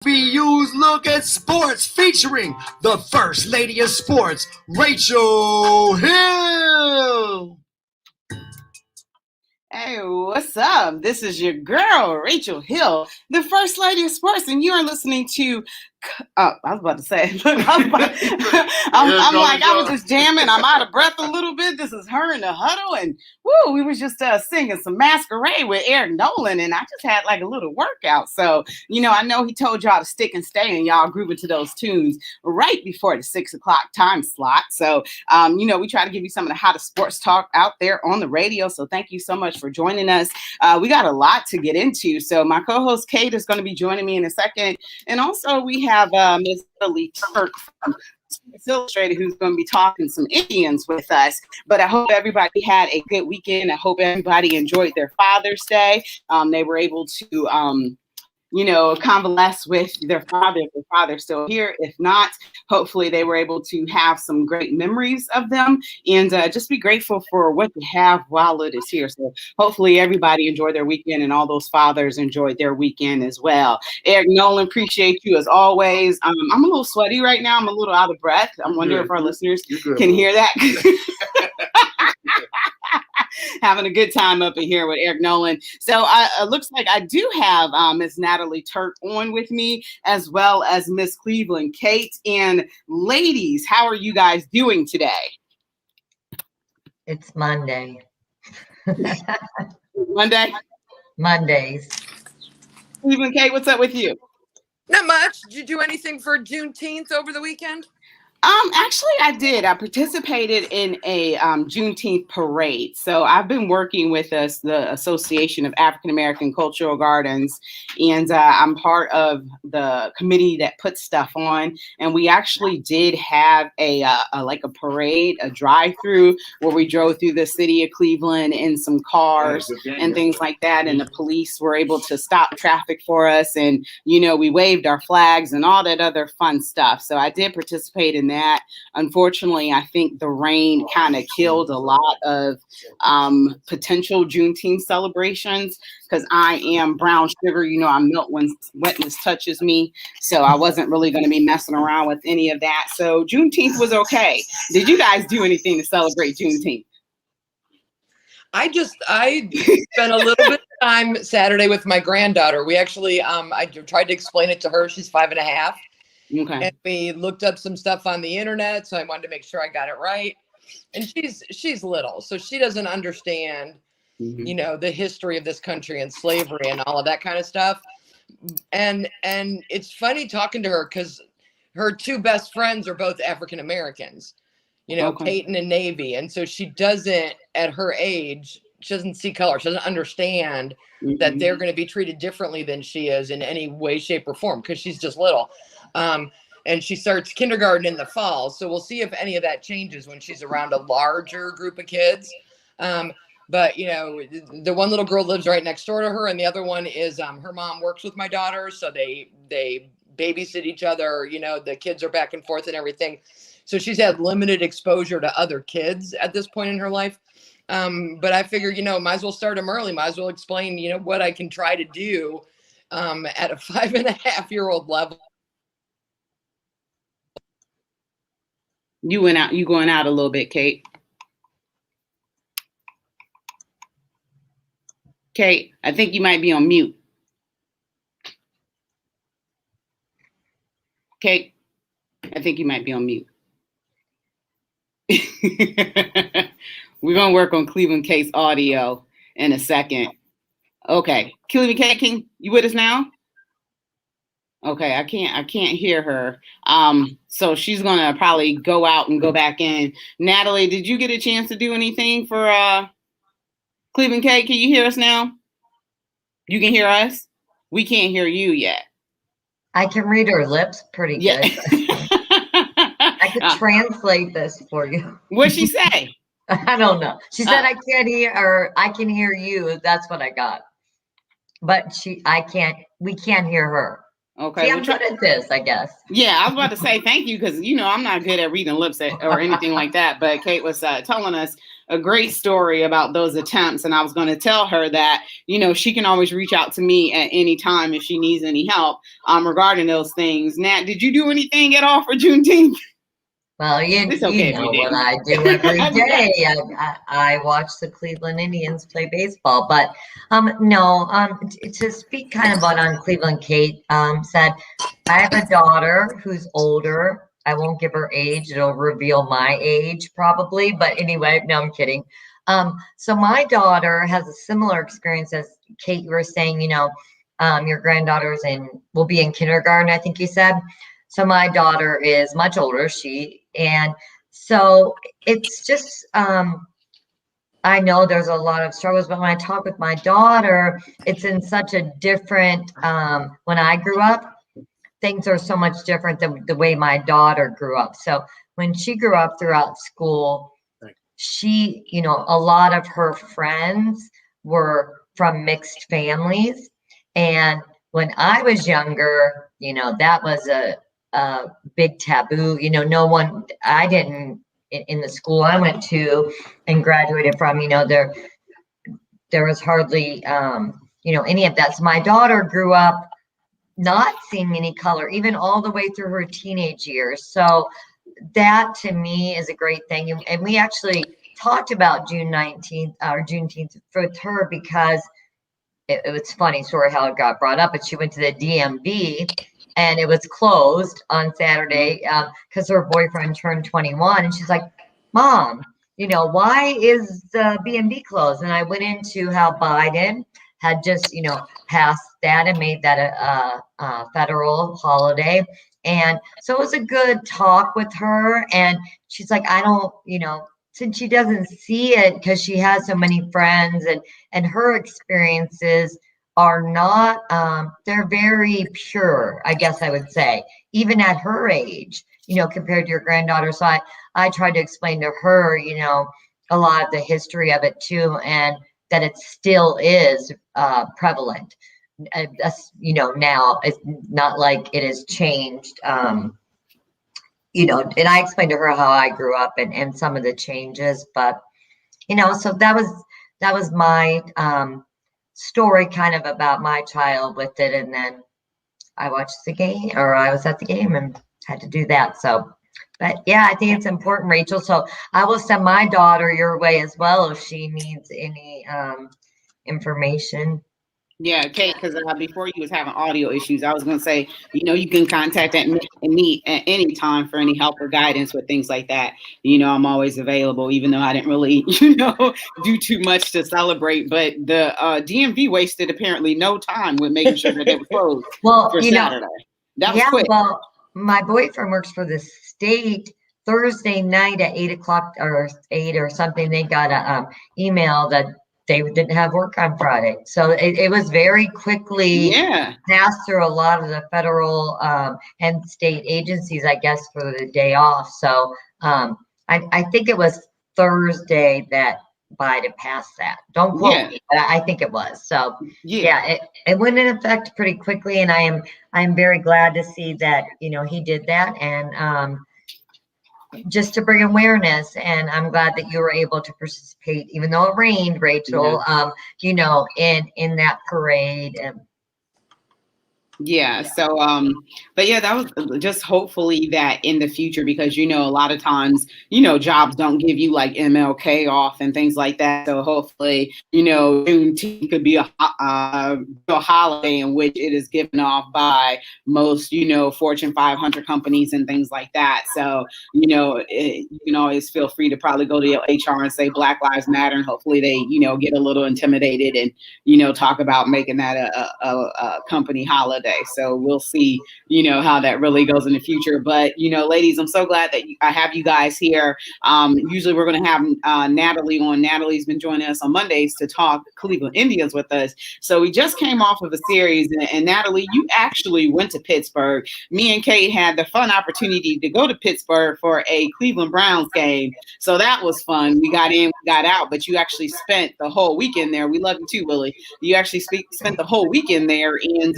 VU's Look at Sports featuring the First Lady of Sports, Rachel Hill. Hey, what's up? This is your girl, Rachel Hill, the First Lady of Sports, and you are listening to I was about to say, look, I'm like, I was just jamming. I'm out of breath a little bit. This is her in the huddle. And woo, we was just singing some Masquerade with Eric Nolan. And I just had like a little workout. So, I know he told y'all to stick and stay and y'all grooving to those tunes right before the 6 o'clock time slot. So, we try to give you some of the hottest sports talk out there on the radio. So thank you so much for joining us. We got a lot to get into. So my co-host Kate is going to be joining me in a second. And also we have Ms. Natalie Turk from Sports Illustrated, who's going to be talking some Indians with us. But I hope everybody had a good weekend. I hope everybody enjoyed their Father's Day. They were able to convalesce with their father if their father's still here. If not, hopefully they were able to have some great memories of them and just be grateful for what they have while it is here. So hopefully everybody enjoyed their weekend and all those fathers enjoyed their weekend as well. Eric Nolan, appreciate you as always. I'm a little sweaty right now. I'm a little out of breath. I'm wondering if our listeners can hear that. Having a good time up in here with Eric Nolan. So it looks like I do have Miss Natalie Turk on with me, as well as Miss Cleveland Kate. And ladies, how are you guys doing today? It's Monday. Mondays. Cleveland Kate, what's up with you? Not much. Did you do anything for Juneteenth over the weekend? Actually, I did. I participated in a Juneteenth parade. So I've been working with the Association of African American Cultural Gardens, and I'm part of the committee that puts stuff on. And we actually did have a parade, a drive-through where we drove through the city of Cleveland in some cars and things like that. And the police were able to stop traffic for us, and we waved our flags and all that other fun stuff. So I did participate in that. Unfortunately, I think the rain kind of killed a lot of potential Juneteenth celebrations because I am brown sugar. I melt when wetness touches me. So I wasn't really going to be messing around with any of that. So Juneteenth was okay. Did you guys do anything to celebrate Juneteenth? I spent a little bit of time Saturday with my granddaughter. We actually, I tried to explain it to her. She's 5.5. Okay. And we looked up some stuff on the internet, so I wanted to make sure I got it right. And she's little, so she doesn't understand, the history of this country and slavery and all of that kind of stuff. And it's funny talking to her because her two best friends are both African Americans, Peyton and Navy. And so she doesn't, at her age, she doesn't see color. She doesn't understand that they're going to be treated differently than she is in any way, shape, or form because she's just little. And she starts kindergarten in the fall. So we'll see if any of that changes when she's around a larger group of kids. But, the one little girl lives right next door to her. And the other one is her mom works with my daughter. So they babysit each other. The kids are back and forth and everything. So she's had limited exposure to other kids at this point in her life. But I figure, might as well start them early. Might as well explain, what I can try to do at a 5.5-year-old level. You going out a little bit, Kate. Kate, I think you might be on mute. Kate, I think you might be on mute. We're going to work on Cleveland Kate's audio in a second. Okay. Cleveland Kate, you with us now? Okay, I can't hear her. So she's gonna probably go out and go back in. Natalie, did you get a chance to do anything for Cleveland Kate? Can you hear us now? You can hear us? We can't hear you yet. I can read her lips pretty good. I could translate this for you. What'd she say? I don't know. She said I can't hear, or I can hear you. That's what I got. But we can't hear her. Okay. See, I'm good at this, I guess. Yeah, I was about to say thank you because, I'm not good at reading lips or anything like that. But Kate was telling us a great story about those attempts. And I was going to tell her that, she can always reach out to me at any time if she needs any help regarding those things. Nat, did you do anything at all for Juneteenth? Well, you know what I do every day. I watch the Cleveland Indians play baseball, but no. To speak kind of on Cleveland, Kate said, I have a daughter who's older. I won't give her age; it'll reveal my age probably. But anyway, no, I'm kidding. So my daughter has a similar experience as Kate. You were saying, your granddaughter's will be in kindergarten, I think you said. So my daughter is much older, and so it's just, I know there's a lot of struggles, but when I talk with my daughter, it's in such a different, when I grew up, things are so much different than the way my daughter grew up. So when she grew up throughout school, she, a lot of her friends were from mixed families. And when I was younger, that was a big taboo. No one, I didn't, in the school I went to and graduated from, there was hardly, any of that. So my daughter grew up not seeing any color, even all the way through her teenage years. So that to me is a great thing. And we actually talked about Juneteenth with her because it was funny story how it got brought up, but she went to the DMV and it was closed on Saturday because her boyfriend turned 21. And she's like, Mom, why is the BMV closed? And I went into how Biden had just, passed that and made that a federal holiday. And so it was a good talk with her. And she's like, I don't, since she doesn't see it because she has so many friends and her experiences are not, they're very pure, I guess I would say, even at her age, compared to your granddaughter. So I tried to explain to her, a lot of the history of it too, and that it still is prevalent. Now it's not like it has changed. And I explained to her how I grew up and some of the changes, but so that was my story kind of about my child with it. And then I watched the game, or I was at the game and had to do that. So, but yeah, I think it's important, Rachel. So I will send my daughter your way as well if she needs any information. Yeah, Kate, because before you was having audio issues, I was going to say, you can contact me at any time for any help or guidance with things like that. I'm always available, even though I didn't really, do too much to celebrate. But the DMV wasted apparently no time with making sure that it was closed for Saturday. That was quick. Well, my boyfriend works for the state. Thursday night at 8:00 or 8 or something, they got a email that they didn't have work on Friday. So it was very quickly passed through a lot of the federal and state agencies, I guess, for the day off. So I think it was Thursday that Biden passed that. Don't quote me, but I think it was. So it went in effect pretty quickly, and I am very glad to see that he did that, and just to bring awareness. And I'm glad that you were able to participate, even though it rained, Rachel, in that parade. So but yeah, that was just hopefully that in the future, because a lot of times jobs don't give you like MLK off and things like that. So hopefully Juneteenth could be a holiday in which it is given off by most Fortune 500 companies and things like that. So you can always feel free to probably go to your HR and say Black Lives Matter, and hopefully they get a little intimidated and talk about making that a company holiday. So we'll see, how that really goes in the future. But, ladies, I'm so glad that I have you guys here. Usually we're going to have Natalie on. Natalie's been joining us on Mondays to talk Cleveland Indians with us. So we just came off of a series, and Natalie, you actually went to Pittsburgh. Me and Kate had the fun opportunity to go to Pittsburgh for a Cleveland Browns game. So that was fun. We got in, we got out, but you actually spent the whole weekend there. We love you too, Willie. You actually spent the whole weekend there, and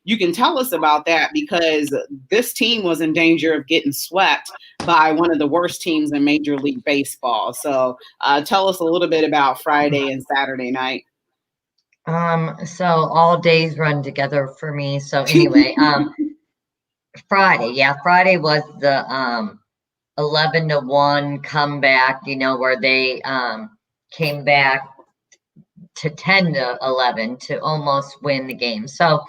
you can tell us about that, because this team was in danger of getting swept by one of the worst teams in Major League Baseball. So tell us a little bit about Friday and Saturday night. So all days run together for me. So anyway, Friday was the 11-1 comeback, where they came back to 10-11 to almost win the game. So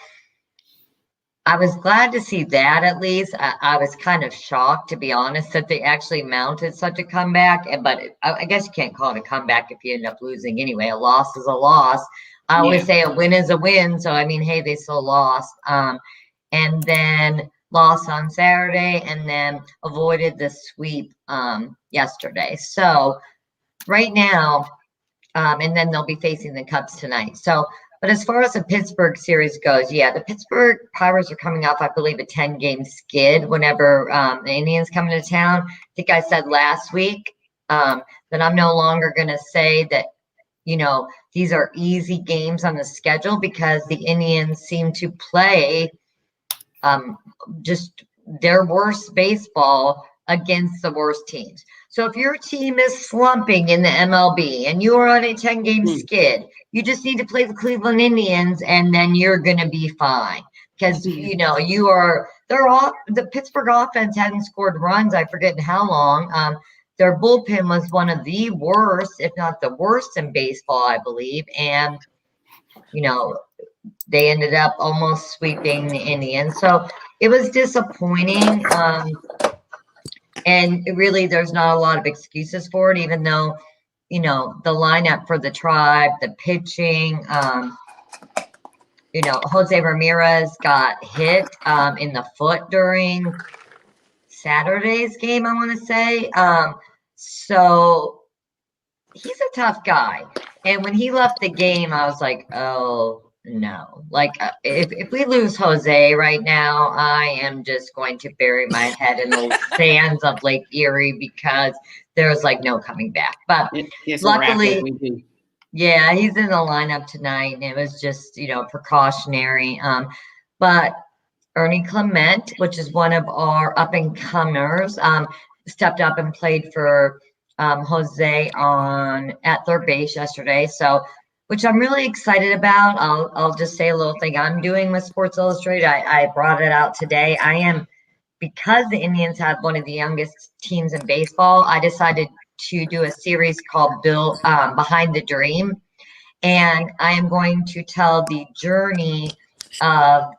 I was glad to see that. At least I was kind of shocked, to be honest, that they actually mounted such a comeback. But I guess you can't call it a comeback if you end up losing anyway. A loss is a loss. I always say a win is a win. So, I mean, hey, they still lost. And then lost on Saturday, and then avoided the sweep yesterday. So right now, and then they'll be facing the Cubs tonight. So, but as far as the Pittsburgh series goes, the Pittsburgh Pirates are coming off, I believe, a 10-game skid whenever the Indians come into town. I think I said last week that I'm no longer going to say that, these are easy games on the schedule, because the Indians seem to play just their worst baseball against the worst teams. So if your team is slumping in the MLB and you are on a 10-game skid, you just need to play the Cleveland Indians, and then you're going to be fine. Because, the Pittsburgh offense hadn't scored runs, I forget in how long. Their bullpen was one of the worst, if not the worst in baseball, I believe. And, they ended up almost sweeping the Indians. So it was disappointing. And really, there's not a lot of excuses for it, even though, the lineup for the Tribe, the pitching, Jose Ramirez got hit in the foot during Saturday's game, I want to say. So he's a tough guy. And when he left the game, I was like, oh, no. Like, if we lose Jose right now, I am just going to bury my head in the sands of Lake Erie, because there's no coming back. But luckily, he's in the lineup tonight, and it was just, precautionary. But Ernie Clement, which is one of our up-and-comers, stepped up and played for Jose at third base yesterday. So, which I'm really excited about. I'll just say a little thing I'm doing with Sports Illustrated. I brought it out today. Because the Indians had one of the youngest teams in baseball, I decided to do a series called Behind the Dream. And I am going to tell the journey of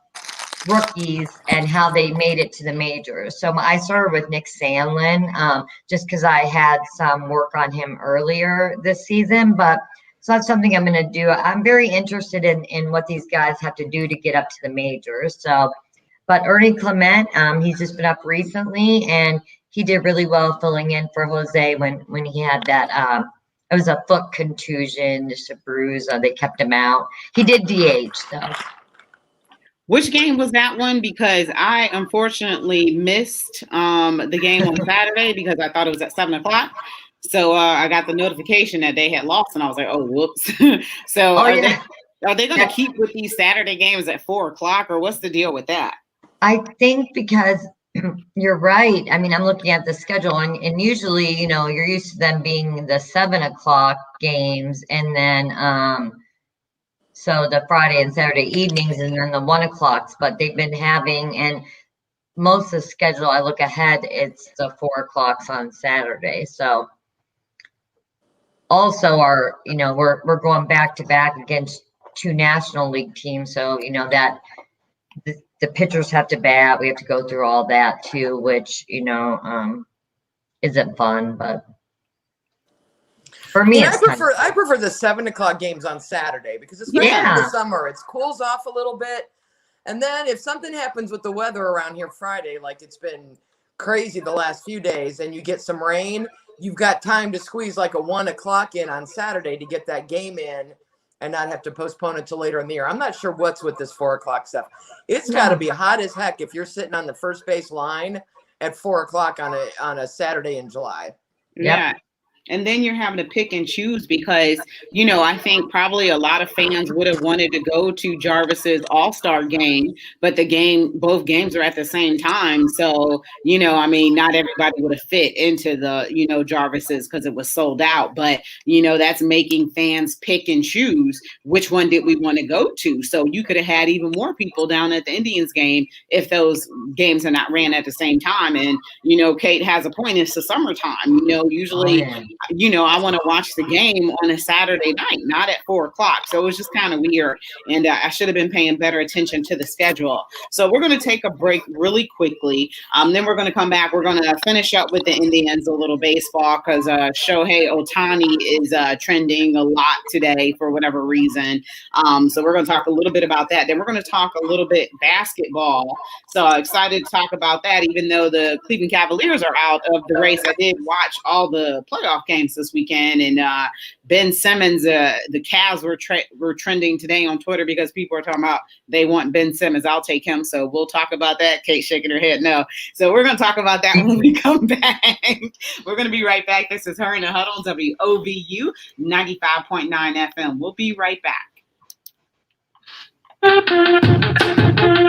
rookies and how they made it to the majors. So I started with Nick Sandlin, just because I had some work on him earlier this season. So that's something I'm going to do. I'm very interested in what these guys have to do to get up to the majors. So, but Ernie Clement, he's just been up recently, and he did really well filling in for Jose when he had that. It was a foot contusion, just a bruise. They kept him out. He did DH though. Which game was that one? Because I unfortunately missed the game on Saturday because I thought it was at 7:00. So I got the notification that they had lost, and I was like, "Oh, whoops!" So are they going to keep with these Saturday games at 4:00, or what's the deal with that? I think because you're right. I mean, I'm looking at the schedule, and usually, you're used to them being the 7:00 games, and then so the Friday and Saturday evenings, and then the 1:00s. But they've been having, and most of the schedule, I look ahead, it's the 4:00 on Saturday. So. Also, we're going back to back against two National League teams, so that the pitchers have to bat. We have to go through all that too, which isn't fun. But for me, I prefer the 7:00 games on Saturday, because especially in the summer, it cools off a little bit, and then if something happens with the weather around here Friday, like it's been crazy the last few days, and you get some rain. You've got time to squeeze like a 1:00 in on Saturday to get that game in and not have to postpone it till later in the year. I'm not sure what's with this 4:00 stuff. It's got to be hot as heck if you're sitting on the first base line at 4:00 on a Saturday in July. Yeah. And then you're having to pick and choose because, you know, I think probably a lot of fans would have wanted to go to Jarvis's All-Star game, but both games are at the same time. So, you know, I mean, not everybody would have fit into the, you know, Jarvis's because it was sold out. But, you know, that's making fans pick and choose which one did we want to go to. So you could have had even more people down at the Indians game if those games are not ran at the same time. And, you know, Kate has a point. It's the summertime. You know, usually, you know, I want to watch the game on a Saturday night, not at 4:00. So it was just kind of weird. And I should have been paying better attention to the schedule. So we're going to take a break really quickly. Then we're going to come back. We're going to finish up with the Indians, a little baseball, because Shohei Ohtani is trending a lot today for whatever reason. So we're going to talk a little bit about that. Then we're going to talk a little bit basketball. So excited to talk about that, even though the Cleveland Cavaliers are out of the race. I did watch all the playoff games this weekend, and Ben Simmons, the Cavs were trending today on Twitter because people are talking about they want Ben Simmons. I'll take him. So we'll talk about that. Kate shaking her head no. So we're going to talk about that when we come back. We're going to be right back. This is Her in the Huddle, WOVU 95.9 FM. We'll be right back.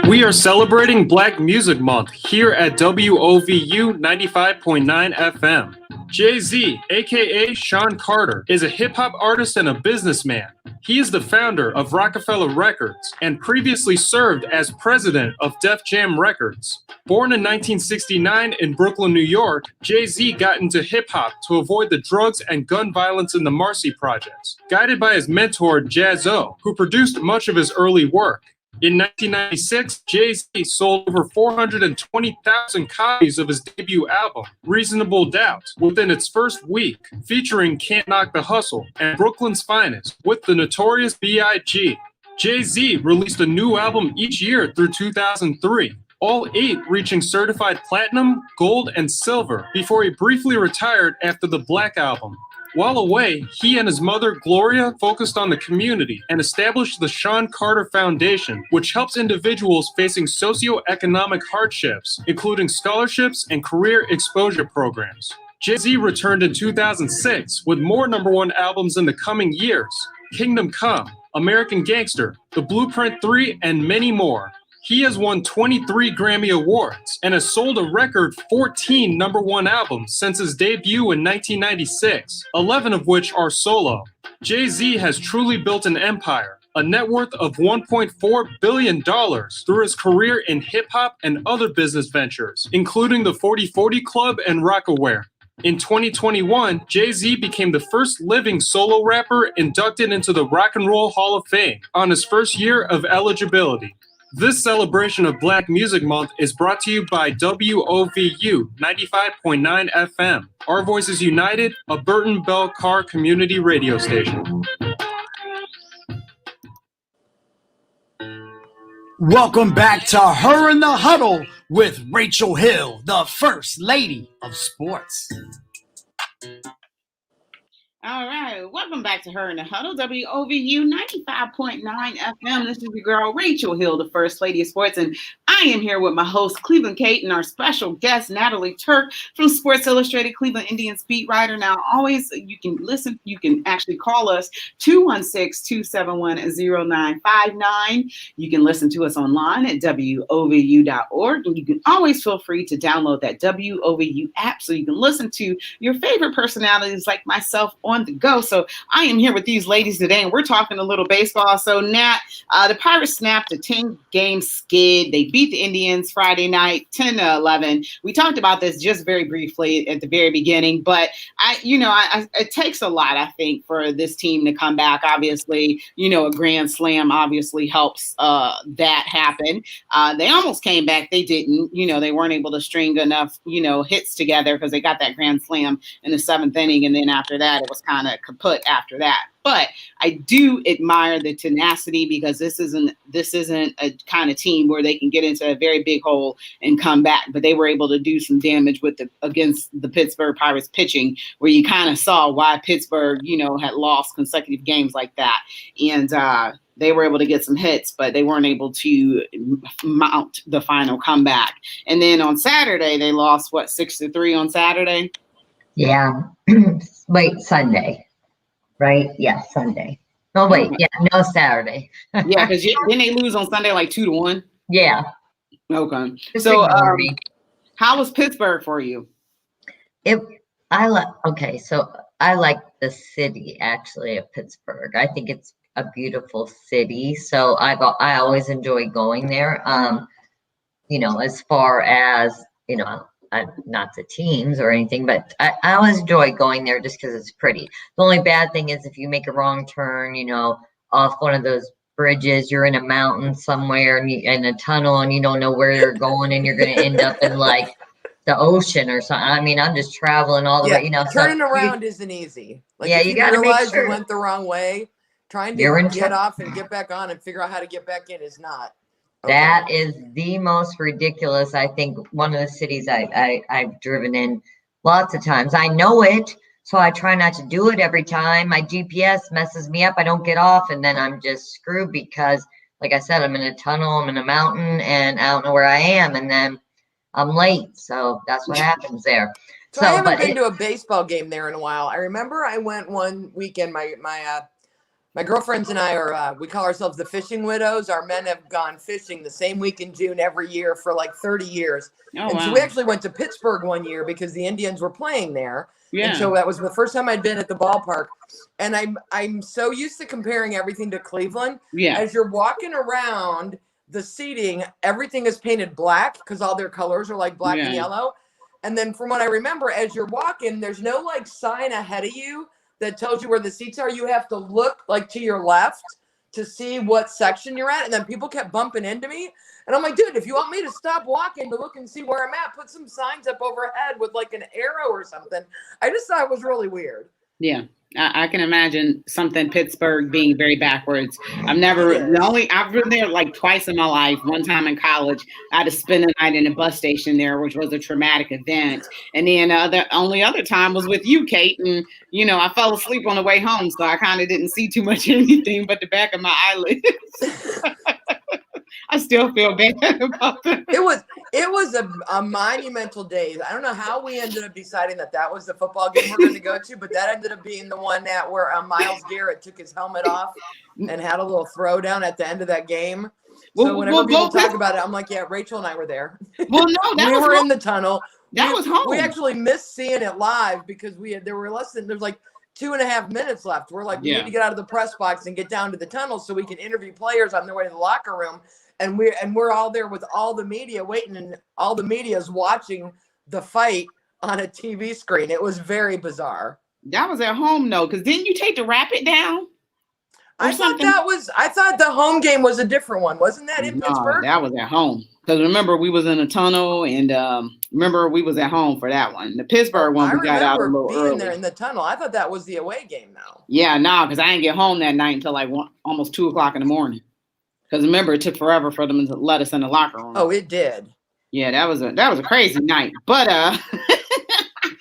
We are celebrating Black Music Month here at WOVU 95.9 FM. Jay-Z, aka Sean Carter, is a hip-hop artist and a businessman. He is the founder of Rockefeller Records and previously served as president of Def Jam Records. Born in 1969 in Brooklyn, New York, Jay-Z got into hip-hop to avoid the drugs and gun violence in the Marcy Projects, guided by his mentor Jaz-O, who produced much of his early work. In 1996, Jay-Z sold over 420,000 copies of his debut album, Reasonable Doubt, within its first week, featuring Can't Knock the Hustle and Brooklyn's Finest with the Notorious B.I.G. Jay-Z released a new album each year through 2003, all 8 reaching certified platinum, gold, and silver before he briefly retired after the Black Album. While away, he and his mother, Gloria, focused on the community and established the Sean Carter Foundation, which helps individuals facing socioeconomic hardships, including scholarships and career exposure programs. Jay-Z returned in 2006 with more #1 albums in the coming years: Kingdom Come, American Gangster, The Blueprint 3, and many more. He has won 23 Grammy Awards and has sold a record 14 #1 albums since his debut in 1996, 11 of which are solo. Jay-Z has truly built an empire, a net worth of $1.4 billion through his career in hip-hop and other business ventures, including the 40/40 Club and Rocawear. In 2021, Jay-Z became the first living solo rapper inducted into the Rock and Roll Hall of Fame on his first year of eligibility. This celebration of Black Music Month is brought to you by WOVU 95.9 FM. Our Voices United, a Burton Bell Carr community radio station. Welcome back to Her in the Huddle with Rachel Hill, the First Lady of Sports. All right, welcome back to Her in the Huddle, WOVU 95.9 FM. This is your girl, Rachel Hill, the First Lady of Sports, and I am here with my host, Cleveland Kate, and our special guest, Natalie Turk from Sports Illustrated, Cleveland Indians beat writer. Now, always, you can listen, you can actually call us, 216-271-0959. You can listen to us online at WOVU.org, and you can always feel free to download that WOVU app so you can listen to your favorite personalities like myself on the go. So I am here with these ladies today, and we're talking a little baseball. So Nat, the Pirates snapped a 10-game skid. They beat the Indians Friday night, 10-11. We talked about this just very briefly at the very beginning, but it takes a lot, I think, for this team to come back. Obviously, a grand slam obviously helps that happen. They almost came back. They didn't. They weren't able to string enough, hits together because they got that grand slam in the 7th inning, and then after that, it was kind of kaput after that. But I do admire the tenacity because this isn't a kind of team where they can get into a very big hole and come back. But they were able to do some damage against the Pittsburgh Pirates pitching, where you kind of saw why Pittsburgh, had lost consecutive games like that. And they were able to get some hits, but they weren't able to mount the final comeback. And then on Saturday, they lost 6-3 on Saturday. Yeah. Wait, Sunday, right? Yeah, Sunday. No, wait. Yeah, no, Saturday. Yeah, because didn't they lose on Sunday like 2-1? Yeah. Okay. Just So, ignore me. how was Pittsburgh for you? Okay, so I like the city actually of Pittsburgh. I think it's a beautiful city. So I always enjoy going there. As far as, not the teams or anything, but I always enjoy going there just because it's pretty. The only bad thing is if you make a wrong turn, off one of those bridges, you're in a mountain somewhere and in a tunnel and you don't know where you're going and you're going to end up in like the ocean or something. I mean, I'm just traveling all the way, Turning so around isn't easy. Like yeah, if you you got to make realize sure you went the wrong way, trying you're to in get off and get back on and figure out how to get back in is not. Okay. That is the most ridiculous, I think, one of the cities I've driven in lots of times. I know it, so I try not to do it every time. My GPS messes me up. I don't get off, and then I'm just screwed because, like I said, I'm in a tunnel, I'm in a mountain, and I don't know where I am, and then I'm late. So that's what happens there. So I haven't been to a baseball game there in a while. I remember I went one weekend. My girlfriends and I are, we call ourselves the fishing widows. Our men have gone fishing the same week in June every year for like 30 years. Oh, wow. So we actually went to Pittsburgh one year because the Indians were playing there. Yeah. And so that was the first time I'd been at the ballpark. And I'm so used to comparing everything to Cleveland. Yeah. As you're walking around, the seating, everything is painted black because all their colors are like black and yellow. And then from what I remember, as you're walking, there's no like sign ahead of you that tells you where the seats are. You have to look like to your left to see what section you're at. And then people kept bumping into me. And I'm like, dude, if you want me to stop walking to look and see where I'm at, put some signs up overhead with like an arrow or something. I just thought it was really weird. Yeah. I can imagine something Pittsburgh being very backwards. I've been there like twice in my life. One time in college, I had to spend a night in a bus station there, which was a traumatic event. And then the only other time was with you, Kate. And, I fell asleep on the way home. So I kind of didn't see too much of anything but the back of my eyelids. I still feel bad about that. It was a monumental day. I don't know how we ended up deciding that was the football game we're going to go to, but that ended up being the one where Myles Garrett took his helmet off and had a little throwdown at the end of that game. So whenever people talk about it, I'm like, yeah, Rachel and I were there. Well, no, we were in the tunnel. That was home. We actually missed seeing it live because there was like 2.5 minutes left. We're like, we need to get out of the press box and get down to the tunnel so we can interview players on their way to the locker room. And we're all there with all the media waiting, and all the media is watching the fight on a TV screen. It was very bizarre. That was at home though, because didn't you take the Rapid down? I thought the home game was a different one. Wasn't that in Pittsburgh? That was at home. Because remember, we was in a tunnel, and remember we was at home for that one. The Pittsburgh one, we got out a little early. There in the tunnel. I thought that was the away game now. Yeah, because I didn't get home that night until like almost 2 o'clock in the morning. Because remember, it took forever for them to let us in the locker room. Oh, it did. Yeah, that was a crazy night. But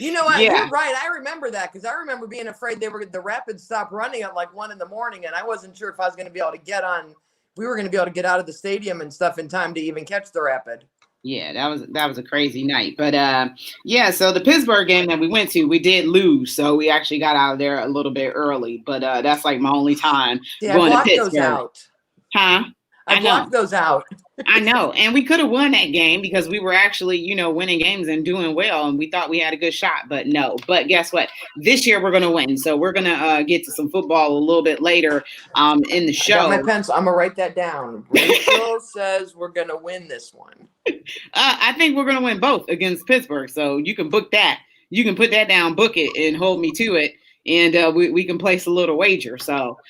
you know what? You're right. I remember that because I remember being afraid the Rapids stopped running at like 1 a.m, and I wasn't sure if I was going to be able to get on. We were going to be able to get out of the stadium and stuff in time to even catch the Rapid. Yeah, that was a crazy night. But so the Pittsburgh game that we went to, we did lose, so we actually got out of there a little bit early. But that's like my only time going to Pittsburgh. Those out. Huh? I blocked those out. I know. And we could have won that game because we were actually, winning games and doing well. And we thought we had a good shot, but no. But guess what? This year we're going to win. So we're going to get to some football a little bit later in the show. I got my pencil. I'm going to write that down. Rachel says we're going to win this one. I think we're going to win both against Pittsburgh. So you can book that. You can put that down, book it, and hold me to it. And we can place a little wager. So,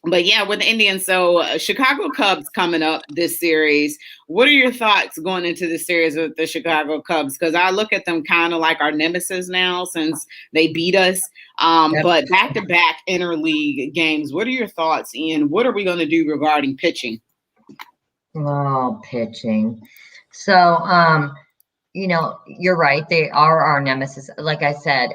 but yeah, with the Indians, so Chicago Cubs coming up this series. What are your thoughts going into the series with the Chicago Cubs? Because I look at them kind of like our nemesis now since they beat us. But back-to-back interleague games. What are your thoughts, Ian? What are we going to do regarding pitching? Oh, pitching. So, you're right. They are our nemesis. Like I said,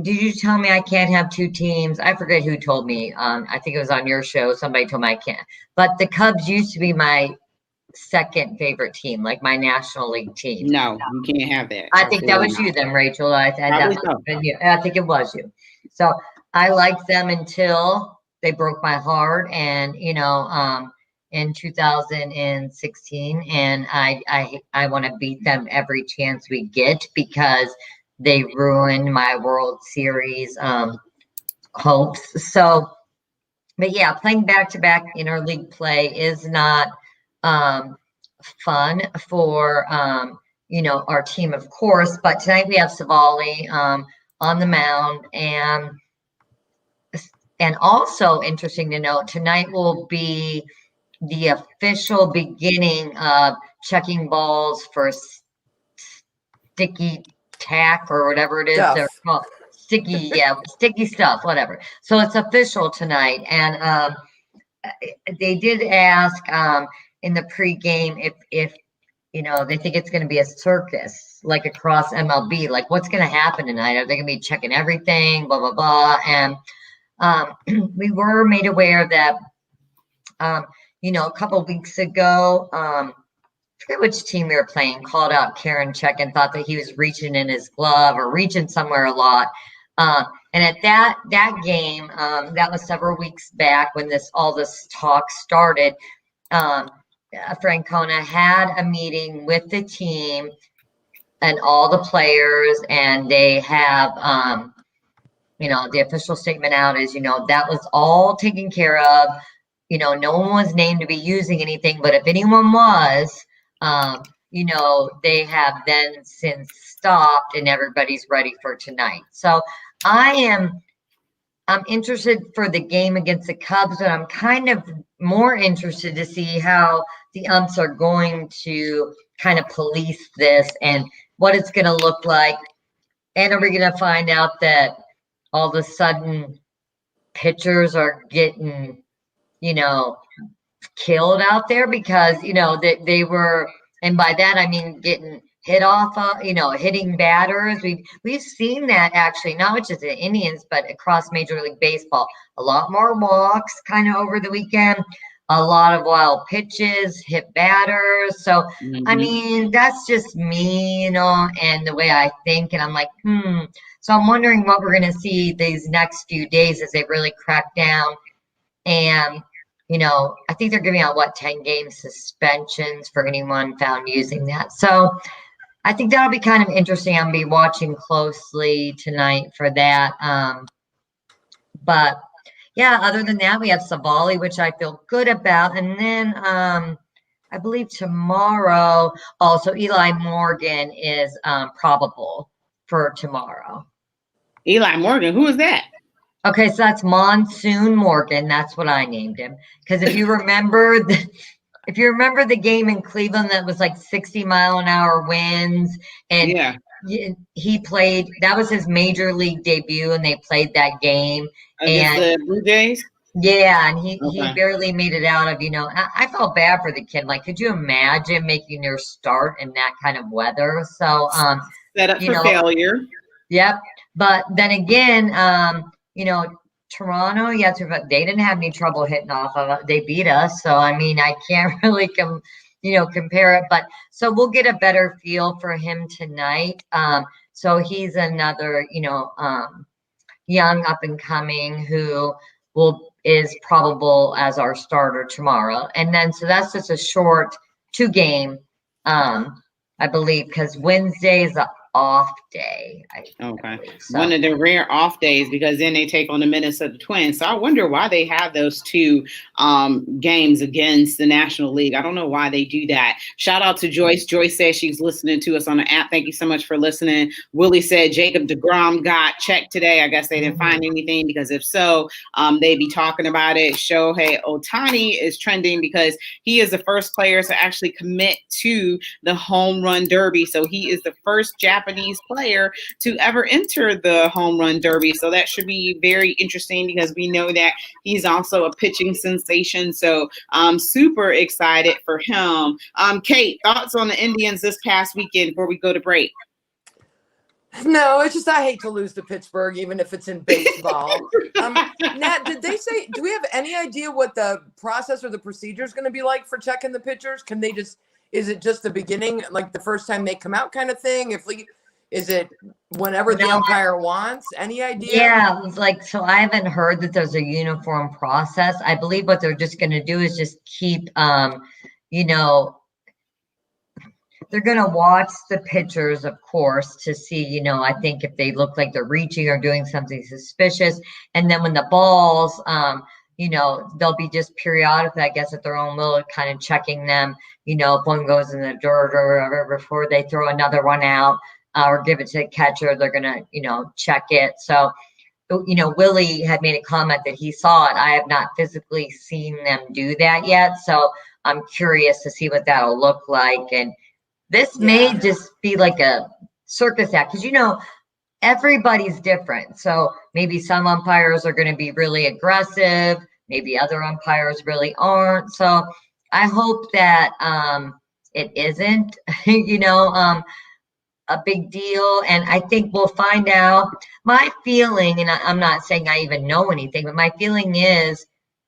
did you tell me I can't have two teams? I forget who told me. I think it was on your show. Somebody told me I can't. But the Cubs used to be my second favorite team, like my National League team. No, you can't have that. I think that was you then, Rachel. I think it was you. So I liked them until they broke my heart, and in 2016, and I want to beat them every chance we get because they ruined my World Series hopes. So, but yeah, playing back-to-back interleague play is not fun for our team, of course. But tonight we have Savali on the mound, and also interesting to note, tonight will be the official beginning of checking balls for sticky tack or whatever it is they're called. Sticky stuff, whatever. So it's official tonight, and they did ask in the pregame if they think it's going to be a circus like across MLB, like what's going to happen tonight? Are they going to be checking everything, blah blah blah? And we were made aware that a couple of weeks ago, I forget which team we were playing, called out Karen Check and thought that he was reaching in his glove or reaching somewhere a lot. And at that game, that was several weeks back when all this talk started. Francona had a meeting with the team and all the players, and they have, the official statement out is, that was all taken care of. No one was named to be using anything, but if anyone was, they have then since stopped and everybody's ready for tonight. So I'm interested for the game against the Cubs, but I'm kind of more interested to see how the umps are going to kind of police this and what it's going to look like. And are we going to find out that all of a sudden pitchers are getting, killed out there because, they were, and by that, I mean, getting hit off, hitting batters. We've seen that actually, not just the Indians, but across Major League Baseball. A lot more walks kind of over the weekend, a lot of wild pitches, hit batters. So, I mean, that's just me, and the way I think. And I'm like, So I'm wondering what we're going to see these next few days as they really crack down. And, I think they're giving out 10-game suspensions for anyone found using that. So I think that'll be kind of interesting. I'll be watching closely tonight for that. But yeah, other than that, we have Savali, which I feel good about. And then I believe tomorrow, also Eli Morgan is probable for tomorrow. Eli Morgan, who is that? Okay, so that's Monsoon Morgan. That's what I named him. Because if you remember the game in Cleveland that was like 60-mile-an-hour winds, and he played, that was his major league debut, and they played that game against the Blue Jays. Yeah, and he barely made it out of. I felt bad for the kid. Like, could you imagine making your start in that kind of weather? So set up for failure. Yep. But then again, Toronto, they didn't have any trouble hitting off of it. They beat us. So, I mean, I can't really compare it. But so we'll get a better feel for him tonight. So he's another, young up and coming who is probable as our starter tomorrow. And then, so that's just a short 2-game, I believe, because Wednesday is off day. One of the rare off days, because then they take on the Minnesota Twins. So I wonder why they have those 2 games against the National League. I don't know why they do that. Shout out to Joyce. Joyce says she's listening to us on the app. Thank you so much for listening. Willie said Jacob deGrom got checked today. I guess they didn't find anything, because if so, they'd be talking about it. Shohei Ohtani is trending because he is the first player to actually commit to the home run derby. So he is the first Japanese player to ever enter the home run derby. So that should be very interesting, because we know that he's also a pitching sensation. So I'm super excited for him. Kate, thoughts on the Indians this past weekend before we go to break? No, it's just I hate to lose to Pittsburgh, even if it's in baseball. Nat, did they say? Do we have any idea what the process or the procedure is going to be like for checking the pitchers? Can they just? Is it just the beginning, like the first time they come out, kind of thing? Is it whenever the umpire wants? Any idea? Yeah, it was like, so I haven't heard that there's a uniform process. I believe what they're just going to do is just keep, you know, they're going to watch the pitchers, of course, to see, you know, I think if they look like they're reaching or doing something suspicious. And then when the balls, you know, they'll be just periodically, I guess, at their own will, kind of checking them, you know, if one goes in the dirt or whatever before they throw another one out or give it to the catcher, they're going to, you know, check it. So, you know, Willie had made a comment that he saw it. I have not physically seen them do that yet. So I'm curious to see what that'll look like. And this may just be like a circus act because, you know, everybody's different. So maybe some umpires are going to be really aggressive. Maybe other umpires really aren't. So I hope that it isn't, you know, a big deal. And I think we'll find out. My feeling, and I'm not saying I even know anything, but my feeling is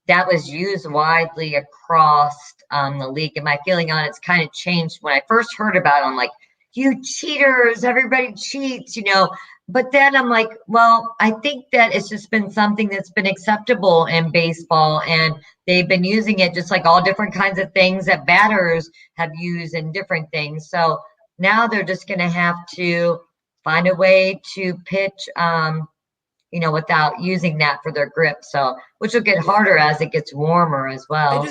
that was used widely across the league. And my feeling on it's kind of changed. When I first heard about it, I'm like, you cheaters, everybody cheats, you know. But then I'm like, well, I think that it's just been something that's been acceptable in baseball. And they've been using it just like all different kinds of things that batters have used and different things. So now they're just going to have to find a way to pitch, you know, without using that for their grip. So, which will get harder as it gets warmer as well.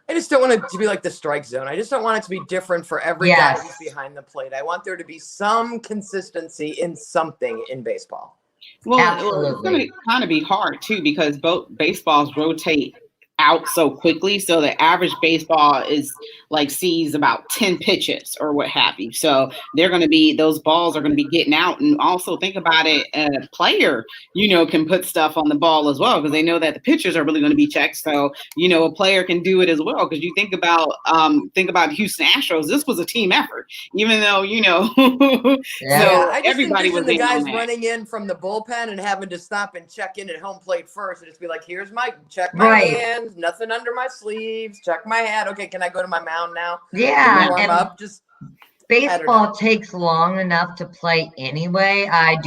I just don't want it to be like the strike zone. I just don't want it to be different for every guy who's behind the plate. I want there to be some consistency in something in baseball. Well, it's going to kind of be hard too because both baseballs rotate out so quickly. So the average baseball is like sees about 10 pitches or what have you. So they're going to be, those balls are going to be getting out. And also think about it, a player, you know, can put stuff on the ball as well because they know that the pitchers are really going to be checked. So, you know, a player can do it as well. Because you think about Houston Astros, this was a team effort, even though, you know, so I just everybody was the guys running in from the bullpen and having to stop and check in at home plate first and just be like, here's my check my hands. Nothing under my sleeves. Check my hat. Okay, can I go to my mound now? Yeah, warm up. Just baseball takes long enough to play anyway. I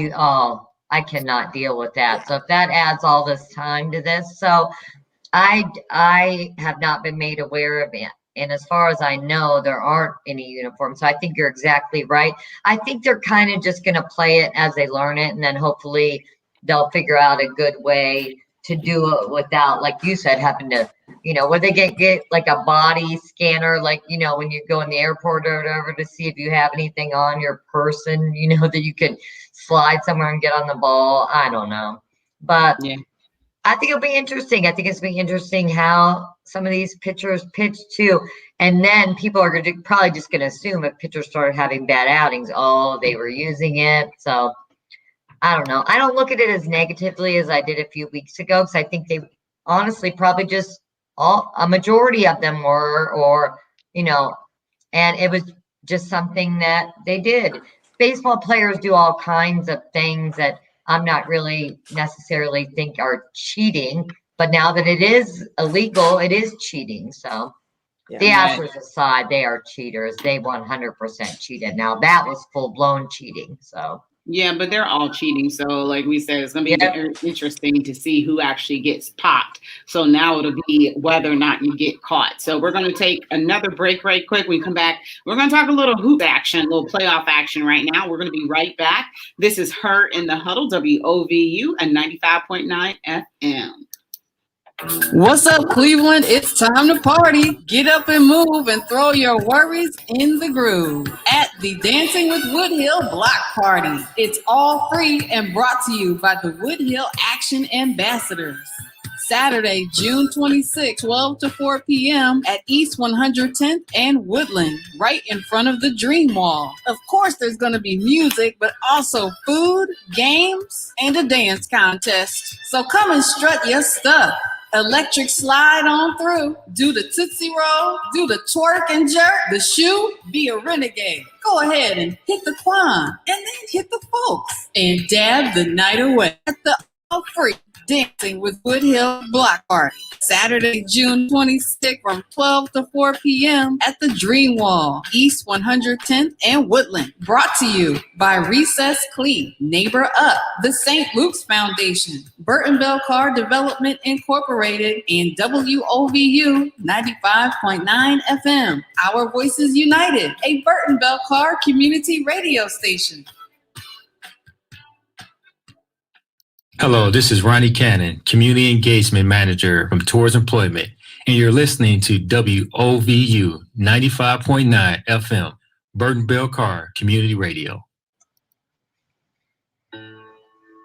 cannot deal with that. Yeah. So if that adds all this time to this, so I have not been made aware of it. And as far as I know, there aren't any uniforms. So I think you're exactly right. I think they're kind of just going to play it as they learn it, and then hopefully they'll figure out a good way to do it without, like you said, having to, you know, where they get like a body scanner, like, you know, when you go in the airport or whatever to see if you have anything on your person, you know, that you could slide somewhere and get on the ball. I don't know. But I think it'll be interesting. I think it's going to be interesting how some of these pitchers pitch too. And then people are probably just going to assume if pitchers started having bad outings, they were using it. So I don't know. I don't look at it as negatively as I did a few weeks ago because I think they honestly probably just a majority of them were, or, you know, and it was just something that they did. Baseball players do all kinds of things that I'm not really necessarily think are cheating, but now that it is illegal, it is cheating. So the Astros aside, they are cheaters. They 100% cheated. Now that was full blown cheating. So. Yeah, but they're all cheating. So like we said, it's going to be interesting to see who actually gets popped. So now it'll be whether or not you get caught. So we're going to take another break right quick. When we come back, we're going to talk a little hoop action, a little playoff action right now. We're going to be right back. This is Her in the Huddle, WOVU and 95.9 FM. What's up, Cleveland? It's time to party. Get up and move and throw your worries in the groove at the Dancing with Woodhill Block Party. It's all free and brought to you by the Woodhill Action Ambassadors. Saturday, June 26, 12 to 4 p.m. at East 110th and Woodland, right in front of the Dream Wall. Of course, there's going to be music, but also food, games, and a dance contest. So come and strut your stuff. Electric slide on through. Do the Tootsie Roll. Do the twerk and jerk. The shoe. Be a renegade. Go ahead and hit the Quan. And then hit the folks. And dab the night away at the All Free Dancing with Woodhill Block Party. Saturday, June 26th from 12 to 4 p.m. at the Dream Wall, East 110th and Woodland. Brought to you by Recess Clee, Neighbor Up, the St. Luke's Foundation, Burton Bell Car Development Incorporated, and WOVU 95.9 FM. Our Voices United, a Burton Bell Car community radio station. Hello, this is Ronnie Cannon, Community Engagement Manager from Tours Employment, and you're listening to WOVU 95.9 FM, Burton Bell Car Community Radio.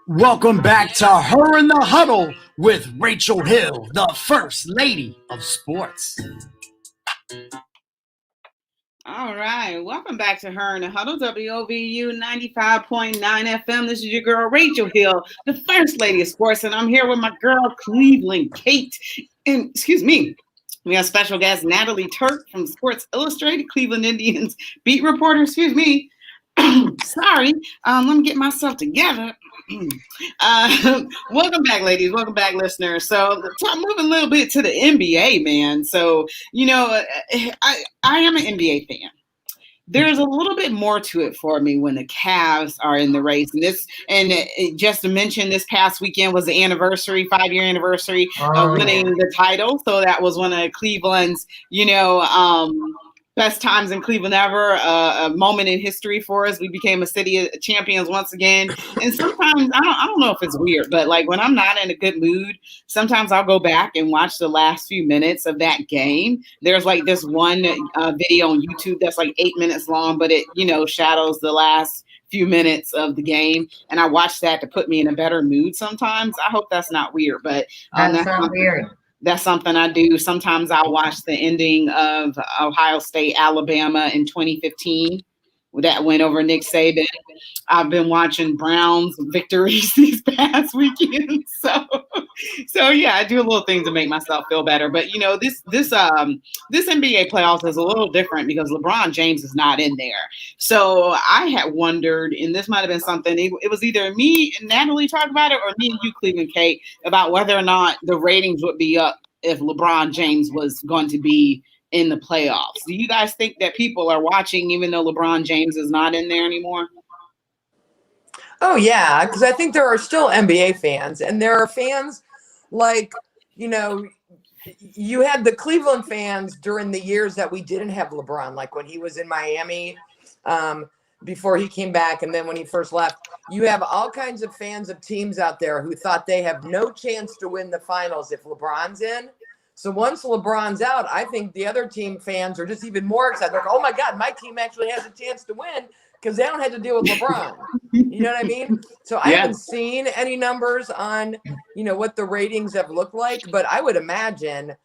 Welcome back to Her in the Huddle with Rachel Hill, the First Lady of Sports. All right, welcome back to Her in the Huddle, WOVU 95.9 FM. This is your girl, Rachel Hill, the First Lady of Sports, and I'm here with my girl, Cleveland Kate. And, excuse me, we have special guest, Natalie Turk from Sports Illustrated, Cleveland Indians beat reporter, excuse me. Sorry, let me get myself together. Welcome back, ladies. Welcome back, listeners. So I'm moving a little bit to the NBA, man. So, I am an NBA fan. There's a little bit more to it for me when the Cavs are in the race. Just to mention, this past weekend was the anniversary, 5-year anniversary of winning the title. So that was one of Cleveland's, best times in Cleveland ever, a moment in history for us. We became a city of champions once again. And sometimes, I don't know if it's weird, but like when I'm not in a good mood, sometimes I'll go back and watch the last few minutes of that game. There's like this one video on YouTube that's like 8 minutes long, but it, shadows the last few minutes of the game. And I watch that to put me in a better mood sometimes. I hope that's not weird, but that's not weird. That's something I do. Sometimes I'll watch the ending of Ohio State, Alabama in 2015. That went over Nick Saban. I've been watching Browns victories these past weekends. So yeah, I do a little thing to make myself feel better. But this NBA playoffs is a little different because LeBron James is not in there. So I had wondered, and this might have been something. It was either me and Natalie talk about it, or me and you, Cleveland Kate, about whether or not the ratings would be up if LeBron James was going to be in the playoffs. Do you guys think that people are watching even though LeBron James is not in there anymore? Oh, yeah, because I think there are still NBA fans, and there are fans like, you had the Cleveland fans during the years that we didn't have LeBron, like when he was in Miami before he came back, and then when he first left. You have all kinds of fans of teams out there who thought they have no chance to win the finals if LeBron's in. So once LeBron's out, I think the other team fans are just even more excited. They're like, oh my God, my team actually has a chance to win because they don't have to deal with LeBron. You know what I mean? So I haven't seen any numbers on, what the ratings have looked like, but I would imagine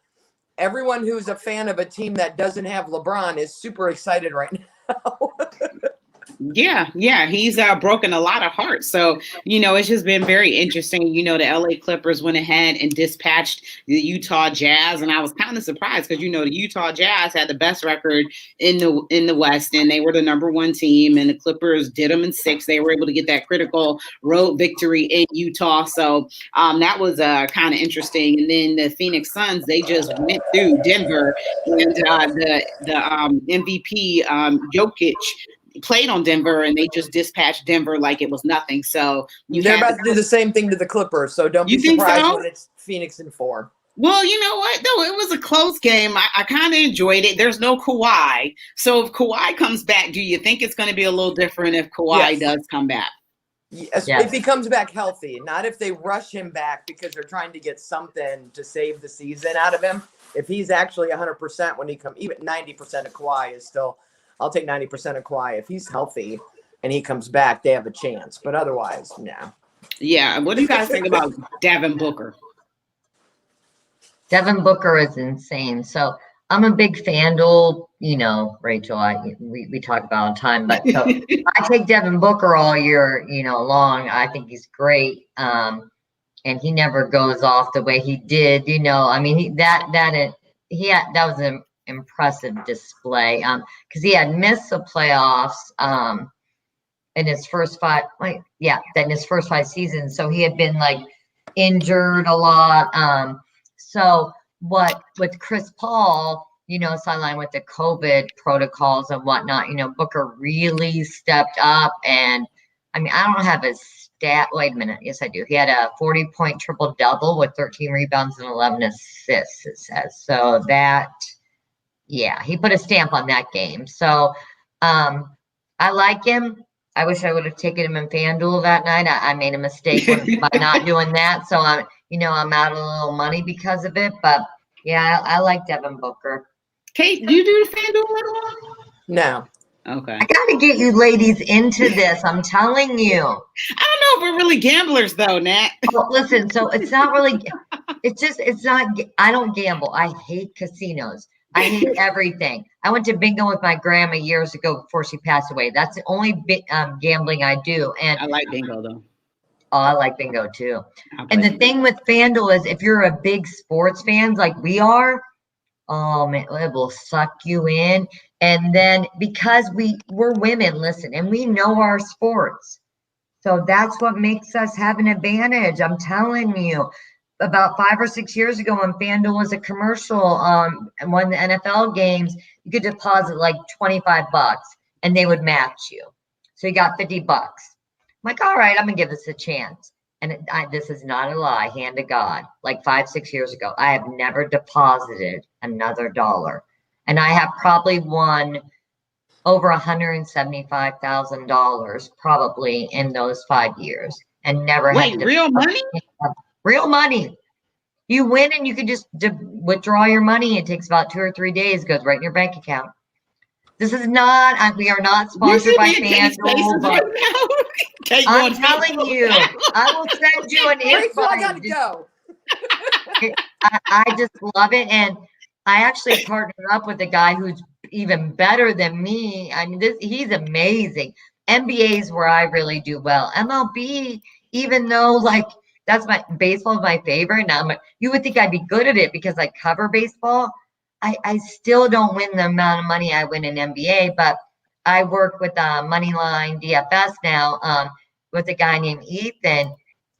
everyone who's a fan of a team that doesn't have LeBron is super excited right now. Yeah, he's broken a lot of hearts. So, it's just been very interesting. The LA Clippers went ahead and dispatched the Utah Jazz, and I was kind of surprised because the Utah Jazz had the best record in the West, and they were the number one team, and the Clippers did them in 6. They were able to get that critical road victory in Utah. So that was kind of interesting. And then the Phoenix Suns, they just went through Denver, and the MVP Jokic played on Denver, and they just dispatched Denver like it was nothing. So they're about to do the same thing to the Clippers. So don't be surprised when it's Phoenix in 4. Well, you know what, though? It was a close game. I kind of enjoyed it. There's no Kawhi. So if Kawhi comes back, do you think it's going to be a little different if Kawhi does come back? Yes, if he comes back healthy, not if they rush him back because they're trying to get something to save the season out of him. If he's actually 100% when he comes, even 90% of Kawhi is still – I'll take 90% of Kawhi. If he's healthy and he comes back, they have a chance. But otherwise, no. Yeah. What do you guys think about Devin Booker? Devin Booker is insane. So I'm a big FanDuel, Rachel, we talk about all the time, but so I take Devin Booker all year, long. I think he's great. and he never goes off the way he did. You know, I mean, that was an impressive display. Because he had missed the playoffs. In his first five, in his first 5 seasons. So he had been like injured a lot. So with Chris Paul, you know, sideline with the COVID protocols and whatnot, you know, Booker really stepped up. And I mean, I don't have his stat. Wait a minute. Yes, I do. He had a 40-point triple double with 13 rebounds and 11 assists, it says. So that, yeah, he put a stamp on that game. So I like him. I wish I would have taken him in FanDuel that night. I made a mistake by not doing that. So I'm out a little money because of it. But yeah, I like Devin Booker. Kate, do you do the FanDuel at all? No. Okay. I got to get you ladies into this. I'm telling you. I don't know if we're really gamblers though, Nat. Oh, listen, so it's not really. It's not. I don't gamble. I hate casinos. I hate everything. I went to bingo with my grandma years ago before she passed away. That's the only gambling I do. And I like bingo though. Oh, I like bingo too. And the thing with FanDuel is if you're a big sports fan like we are, oh man, it will suck you in. And then because we're women, listen, and we know our sports. So that's what makes us have an advantage. I'm telling you. About 5 or 6 years ago when FanDuel was a commercial and one of the NFL games, you could deposit like $25 and they would match you. So you got $50. I'm like, all right, I'm gonna give this a chance. And this is not a lie, hand to God. Like 5, 6 years ago, I have never deposited another dollar. And I have probably won over $175,000 probably in those 5 years and never had to real money? Real money. You win and you can just withdraw your money. It takes about 2 or 3 days. Goes right in your bank account. This is not. We are not sponsored by FanDuel. I'm telling you, I will send you an invite. I got to go. I just love it, and I actually partnered up with a guy who's even better than me. I mean, he's amazing. NBA is where I really do well. MLB, even though like. That's baseball is my favorite. Now you would think I'd be good at it because I cover baseball. I still don't win the amount of money I win in NBA, but I work with Moneyline DFS now with a guy named Ethan.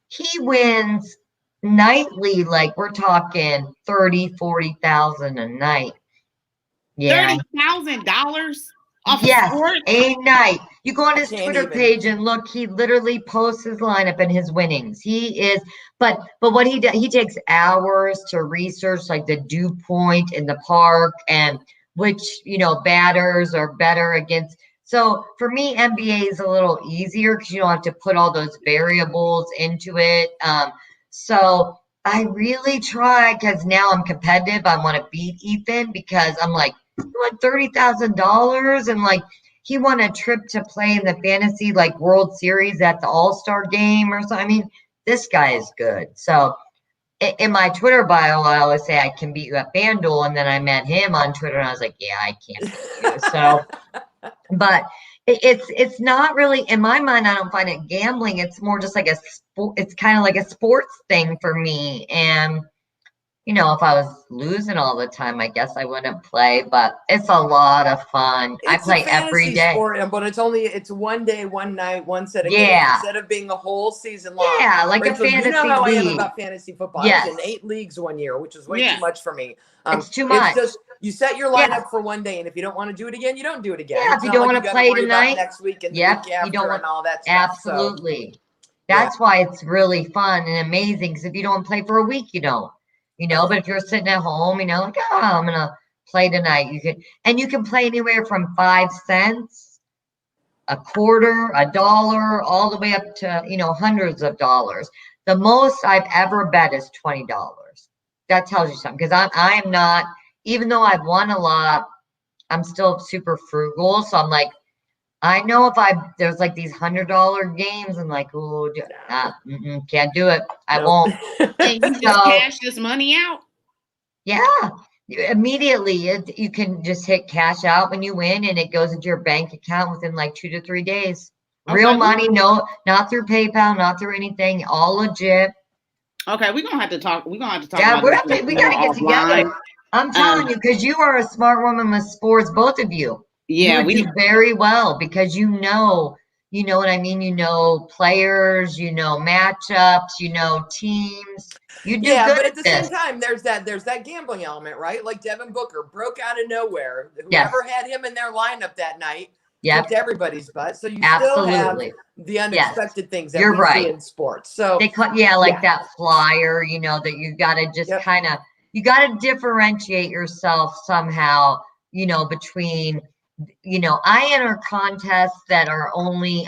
He wins nightly, like we're talking 30, 40,000 a night. Yeah. $30,000 off a night. You go on his Twitter page and look, he literally posts his lineup and his winnings. He is, but what he does, he takes hours to research like the dew point in the park and which, batters are better against. So for me, NBA is a little easier because you don't have to put all those variables into it. So I really try because now I'm competitive. I want to beat Ethan because I'm like, you want $30,000 and like he won a trip to play in the fantasy like World Series at the All-Star game or something. I mean, this guy is good. So in my Twitter bio, I always say I can beat you at FanDuel, and then I met him on Twitter and I was like, yeah, I can't beat you. So, but it's not really in my mind. I don't find it gambling. It's more just like it's kind of like a sports thing for me. And if I was losing all the time, I guess I wouldn't play, but it's a lot of fun. I play every day. Sport, but it's one day, one night, one set of games instead of being a whole season long. Yeah, like Rachel, a fantasy league. You know how I am about fantasy football. Yes. I was in 8 leagues one year, which is way too much for me. It's too much. It's just you set your lineup for one day, and if you don't want to do it again, you don't do it again. Yeah, if you don't want to play tonight, next week and the week after, you don't want and all that stuff. Absolutely. So, that's why it's really fun and amazing. Because if you don't play for a week, you don't. But if you're sitting at home, like, I'm gonna play tonight. You can play anywhere from 5 cents, a quarter, $1, all the way up to hundreds of dollars. The most I've ever bet is $20. That tells you something, because I am not, even though I've won a lot, I'm still super frugal. So I'm like, I know if there's like these $100 games, I'm like, oh, can't do it. I won't. And you just cash this money out? Yeah, immediately. You can just hit cash out when you win, and it goes into your bank account within like 2 to 3 days. Real money, no, not through PayPal, not through anything, all legit. Okay, we're gonna have to talk. We're gonna have to talk Yeah, about this we more gotta get offline. together. I'm telling you, because you are a smart woman with sports, both of you. Yeah, you would do very well because you know what I mean. You know players, you know matchups, you know teams. You do good but at at the this. same time, there's that gambling element, right? Like Devin Booker broke out of nowhere. Yes. Whoever had him in their lineup that night Yep. kicked everybody's butt. So you still have Absolutely. the unexpected things that You're we right. see in sports. So They call that flyer, you know, that you got to just kind of you got to differentiate yourself somehow, you know, between I enter contests that are only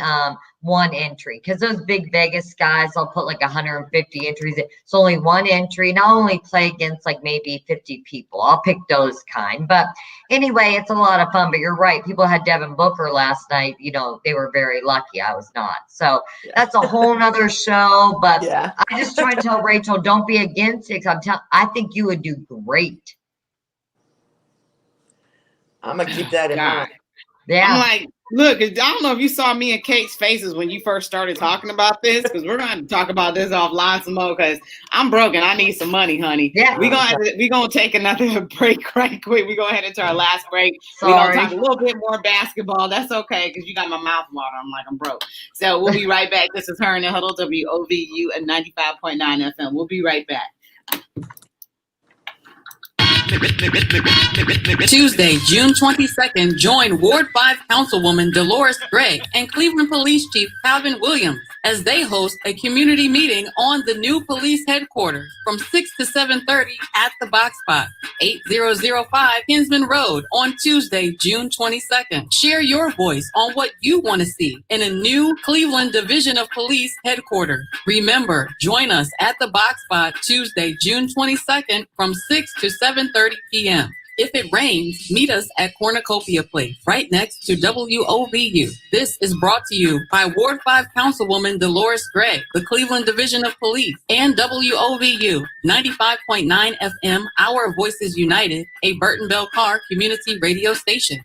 one entry because those big Vegas guys, I'll put like 150 entries. It's only one entry, and I'll only play against like maybe 50 people. I'll pick those kind. But anyway, it's a lot of fun. But you're right. People had Devin Booker last night. You know, they were very lucky. I was not. So that's a whole nother show. But I just try to tell Rachel, don't be against it. I think you would do great. I'm gonna keep that in mind. Yeah. I'm like, look, I don't know if you saw me and Kate's faces when you first started talking about this, because we're going to talk about this offline some more, because I'm broken. I need some money, honey. Yeah. We're gonna take another break right quick. We're going to head into our last break. We're going to talk a little bit more basketball. That's okay, because you got my mouth water. I'm like, I'm broke. So we'll be right back. This is Her in the Huddle, WOVU at 95.9 FM. We'll be right back. Tuesday, June 22nd, join Ward 5 Councilwoman Dolores Gregg and Cleveland Police Chief Calvin Williams as they host a community meeting on the new police headquarters from 6 to 7:30 at the Box Spot, 8005 Kinsman Road on Tuesday, June 22nd. Share your voice on what you want to see in a new Cleveland Division of Police headquarters. Remember, join us at the Box Spot Tuesday, June 22nd from 6 to 7:30 p.m. If it rains, meet us at Cornucopia Place, right next to WOVU. This is brought to you by Ward 5 Councilwoman Dolores Gregg, the Cleveland Division of Police, and WOVU 95.9 FM, Our Voices United, a Burton Bell Carr community radio station.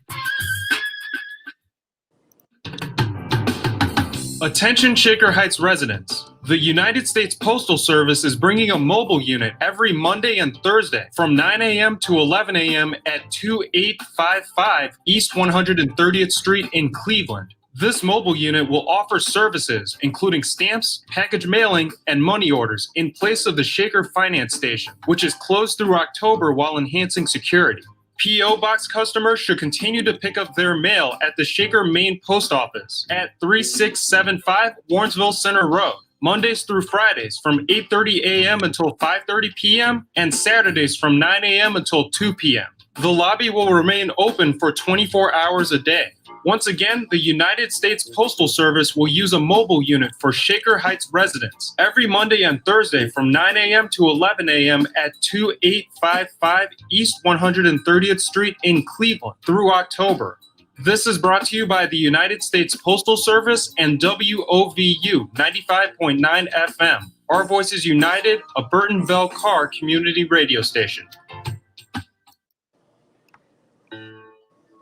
Attention Shaker Heights residents. The United States Postal Service is bringing a mobile unit every Monday and Thursday from 9 a.m. to 11 a.m. at 2855 East 130th Street in Cleveland. This mobile unit will offer services including stamps, package mailing, and money orders in place of the Shaker Finance Station, which is closed through October while enhancing security. P.O. Box customers should continue to pick up their mail at the Shaker Main Post Office at 3675 Warrensville Center Road, Mondays through Fridays from 8:30 a.m. until 5:30 p.m. and Saturdays from 9 a.m. until 2 p.m. The lobby will remain open for 24 hours a day. Once again, the United States Postal Service will use a mobile unit for Shaker Heights residents every Monday and Thursday from 9 a.m. to 11 a.m. at 2855 East 130th Street in Cleveland through October. This is brought to you by the United States Postal Service and WOVU 95.9 FM. Our Voices United, a Burton Bell Carr community radio station.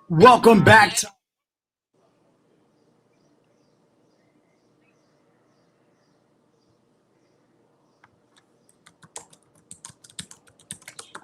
Welcome back to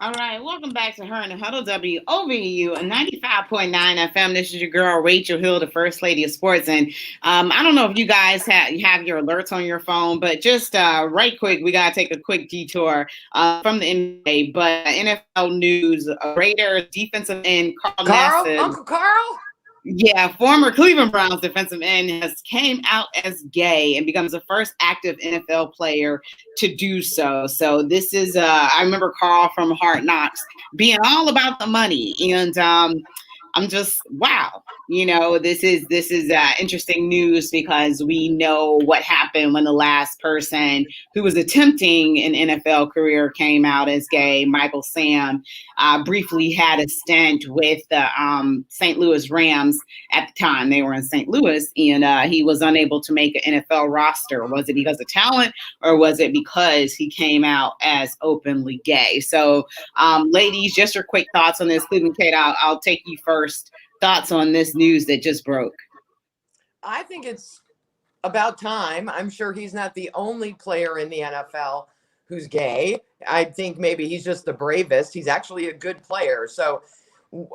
All right, welcome back to Her in the Huddle, WOVU, 95.9 FM. This is your girl, Rachel Hill, the First Lady of Sports. And I don't know if you guys have your alerts on your phone, but just right quick, we got to take a quick detour from the NBA. But NFL news, Raiders defensive end Carl Nassib, Uncle Carl? Yeah, former Cleveland Browns defensive end has came out as gay and becomes the first active NFL player to do so. So this is, I remember Carl from Hard Knocks being all about the money, and I'm just, wow. You know, this is interesting news because we know what happened when the last person who was attempting an NFL career came out as gay. Michael Sam briefly had a stint with the St. Louis Rams at the time. They were in St. Louis, and he was unable to make an NFL roster. Was it because of talent, or was it because he came out as openly gay? So, ladies, just your quick thoughts on this. Cleveland Kate, I'll take you first. Thoughts on this news that just broke? I think it's about time. I'm sure he's not the only player in the NFL who's gay. I think maybe he's just the bravest. He's actually a good player. So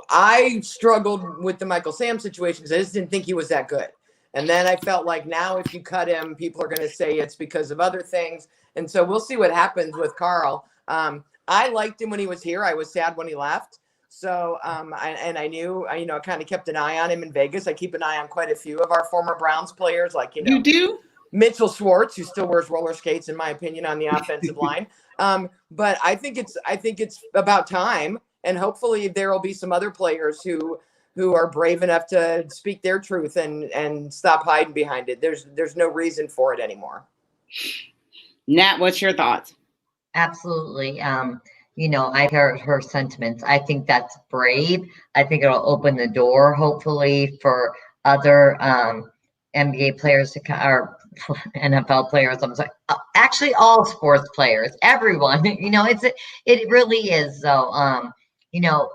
I struggled with the Michael Sam situation because I just didn't think he was that good. And then I felt like now if you cut him, people are going to say it's because of other things. And so we'll see what happens with Carl. I liked him when he was here. I was sad when he left. So, I knew, I kind of kept an eye on him in Vegas. I keep an eye on quite a few of our former Browns players, like, You do? Mitchell Schwartz, who still wears roller skates, in my opinion, on the offensive line. But I think it's about time. And hopefully there will be some other players who are brave enough to speak their truth and stop hiding behind it. There's no reason for it anymore. Nat, what's your thoughts? Absolutely. I've heard her sentiments. I think that's brave. I think it'll open the door, hopefully, for other NBA players or NFL players. I'm sorry. Actually, all sports players, everyone. It really is, though.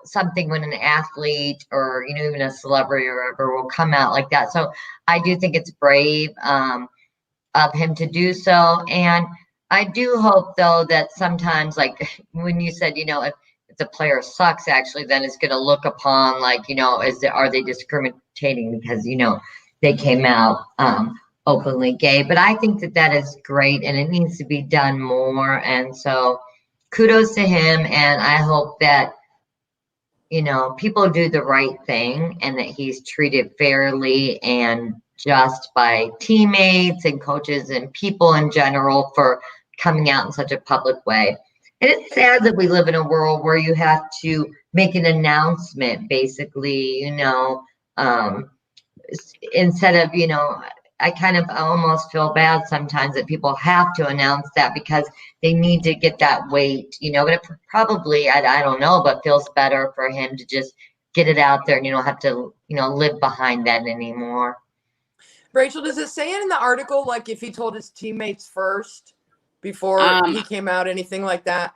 Something when an athlete or, even a celebrity or whatever will come out like that. So I do think it's brave of him to do so. And I do hope, though, that sometimes, like when you said, if the player sucks, actually, then it's going to look upon like, are they discriminating because, they came out openly gay. But I think that is great and it needs to be done more. And so kudos to him. And I hope that, people do the right thing and that he's treated fairly and just by teammates and coaches and people in general for coming out in such a public way. And it's sad that we live in a world where you have to make an announcement, basically, instead of, I kind of almost feel bad sometimes that people have to announce that because they need to get that weight, but it probably, I don't know, but feels better for him to just get it out there and you don't have to, live behind that anymore. Rachel, does it say it in the article, like if he told his teammates first before he came out, anything like that?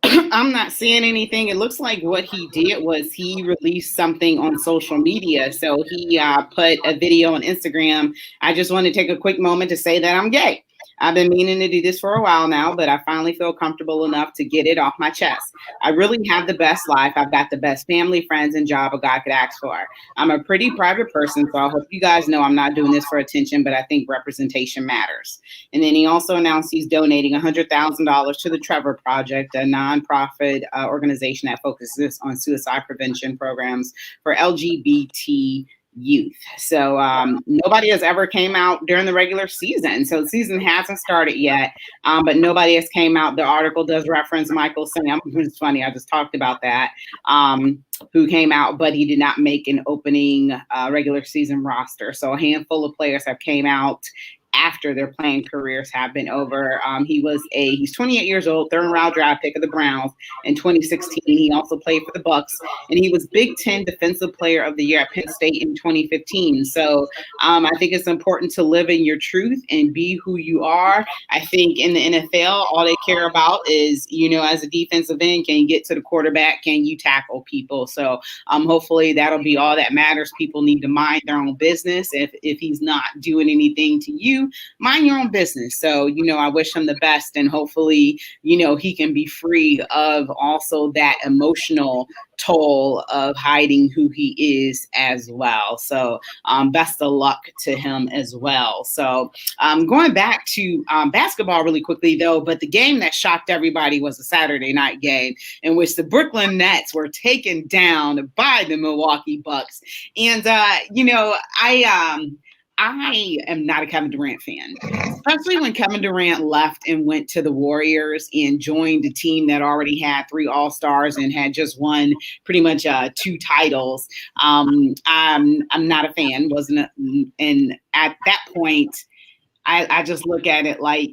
I'm not seeing anything. It looks like what he did was he released something on social media. So he put a video on Instagram. I just want to take a quick moment to say that I'm gay. I've been meaning to do this for a while now, but I finally feel comfortable enough to get it off my chest. I really have the best life. I've got the best family, friends, and job a guy could ask for. I'm a pretty private person, so I hope you guys know I'm not doing this for attention, but I think representation matters. And then he also announced he's donating $100,000 to the Trevor Project, a nonprofit organization that focuses on suicide prevention programs for LGBT youth. So nobody has ever came out during the regular season. So the season hasn't started yet, but nobody has came out. The article does reference Michael Sam. It's funny. I just talked about that, who came out, but he did not make an opening regular season roster. So a handful of players have came out after their playing careers have been over. He's 28 years old, third round draft pick of the Browns in 2016. He also played for the Bucks, and he was Big Ten Defensive Player of the Year at Penn State in 2015. So I think it's important to live in your truth and be who you are. I think in the NFL, all they care about is, as a defensive end, can you get to the quarterback? Can you tackle people? So hopefully that'll be all that matters. People need to mind their own business. If he's not doing anything to you, mind your own business. So, I wish him the best, and hopefully, he can be free of also that emotional toll of hiding who he is as well. So best of luck to him as well. So going back to basketball really quickly, though, but the game that shocked everybody was a Saturday night game in which the Brooklyn Nets were taken down by the Milwaukee Bucks. And, I am not a Kevin Durant fan, especially when Kevin Durant left and went to the Warriors and joined a team that already had 3 All-Stars and had just won pretty much 2 titles. I'm not a fan, and at that point, I just look at it like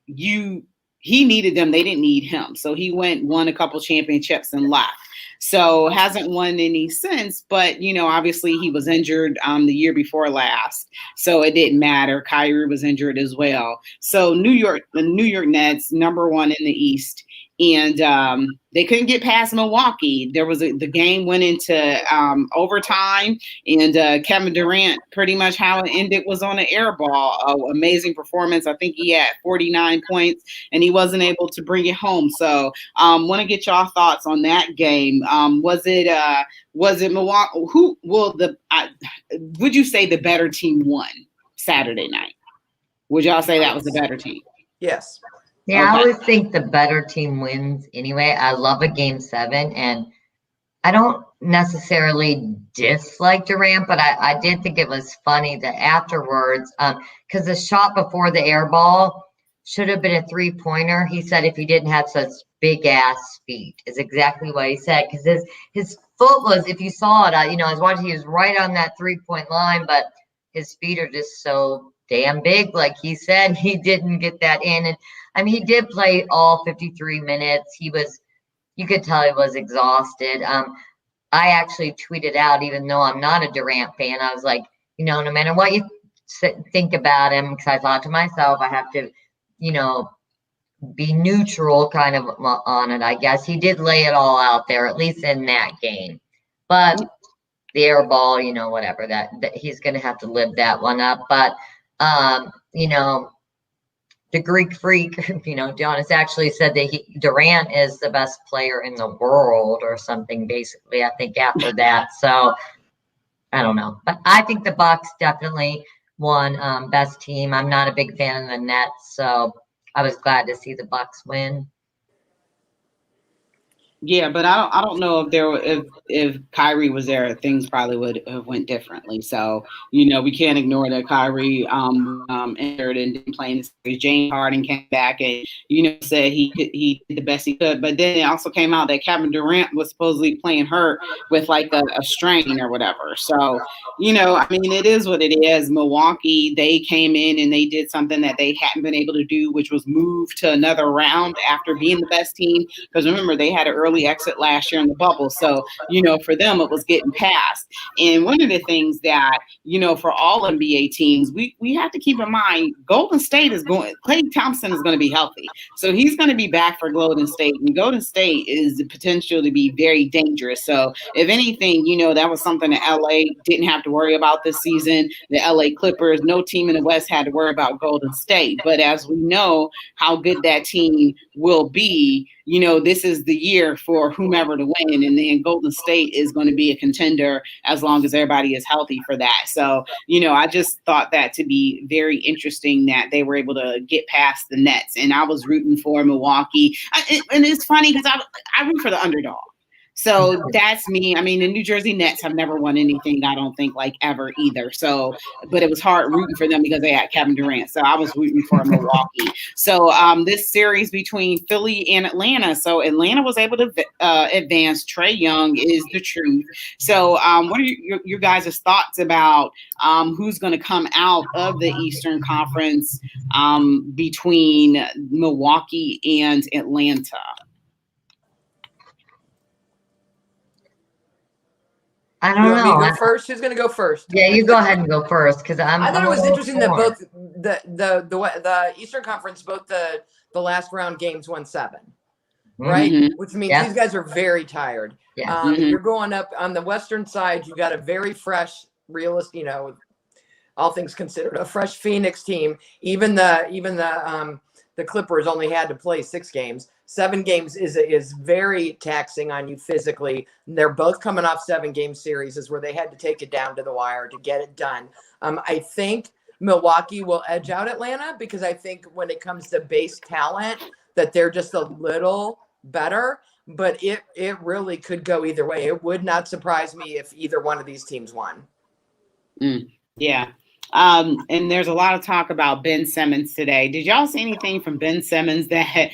he needed them, they didn't need him. So he won a couple championships and left. So hasn't won any since, but obviously he was injured the year before last, so it didn't matter. Kyrie was injured as well. So the New York Nets, number 1 in the East, and they couldn't get past Milwaukee. There was the game went into overtime, and Kevin Durant, pretty much how it ended was on an air ball. Amazing performance. I think he had 49 points, and he wasn't able to bring it home. So, want to get y'all thoughts on that game. Was it Milwaukee? Would you say the better team won Saturday night? Would y'all say that was the better team? Yes. Yeah, Okay. I always think the better team wins anyway. I love a game 7, and I don't necessarily dislike Durant, but I did think it was funny that afterwards, because the shot before the air ball should have been a 3-pointer. He said if he didn't have such big ass feet, is exactly what he said. Because his foot was, if you saw it, I was watching. He was right on that 3-point line, but his feet are just so damn big. Like he said, he didn't get that in, and I mean, he did play all 53 minutes. You could tell he was exhausted. I actually tweeted out, even though I'm not a Durant fan, I was like, no matter what you think about him, because I thought to myself, I have to, be neutral kind of on it, I guess. He did lay it all out there, at least in that game. But the air ball, whatever, that he's going to have to live that one up. But, the Greek freak, Giannis actually said that Durant is the best player in the world or something, basically, I think, after that. So I don't know. But I think the Bucks definitely won best team. I'm not a big fan of the Nets, so I was glad to see the Bucks win. Yeah, but I don't know if Kyrie was there, things probably would have went differently. So we can't ignore that Kyrie entered and didn't play in the series. James Harden came back and said he did the best he could, but then it also came out that Kevin Durant was supposedly playing hurt with like a strain or whatever. So I mean, it is what it is. Milwaukee, they came in and they did something that they hadn't been able to do, which was move to another round after being the best team. Because remember, they had an early exit last year in the bubble. So, for them, it was getting past. And one of the things that, for all NBA teams, we have to keep in mind, Golden State Klay Thompson is going to be healthy. So he's going to be back for Golden State. And Golden State is the potential to be very dangerous. So if anything, that was something that LA didn't have to worry about this season. The LA Clippers, no team in the West had to worry about Golden State. But as we know how good that team will be, this is the year for whomever to win. And then Golden State is going to be a contender as long as everybody is healthy for that. So, I just thought that to be very interesting that they were able to get past the Nets. And I was rooting for Milwaukee. And it's funny because I root for the underdog. So that's me. I mean, the New Jersey Nets have never won anything, I don't think, like ever either. So, but it was hard rooting for them because they had Kevin Durant. So I was rooting for Milwaukee. So this series between Philly and Atlanta. So Atlanta was able to advance. Trae Young is the truth. So what are your guys' thoughts about who's going to come out of the Eastern Conference between Milwaukee and Atlanta? I don't know. Me go first? Who's going to go first? Yeah, you go ahead and go first because I thought it was interesting that both the Eastern Conference, both the last round games won 7, right? Mm-hmm. Which means these guys are very tired. Yeah. You're going up on the Western side. You got a very fresh, realist, all things considered, a fresh Phoenix team. Even the Clippers only had to play 6 games. 7 games is very taxing on you physically. They're both coming off 7-game series where they had to take it down to the wire to get it done. I think Milwaukee will edge out Atlanta because I think when it comes to base talent that they're just a little better, but it really could go either way. It would not surprise me if either one of these teams won. Yeah. And there's a lot of talk about Ben Simmons today. Did y'all see anything from Ben Simmons that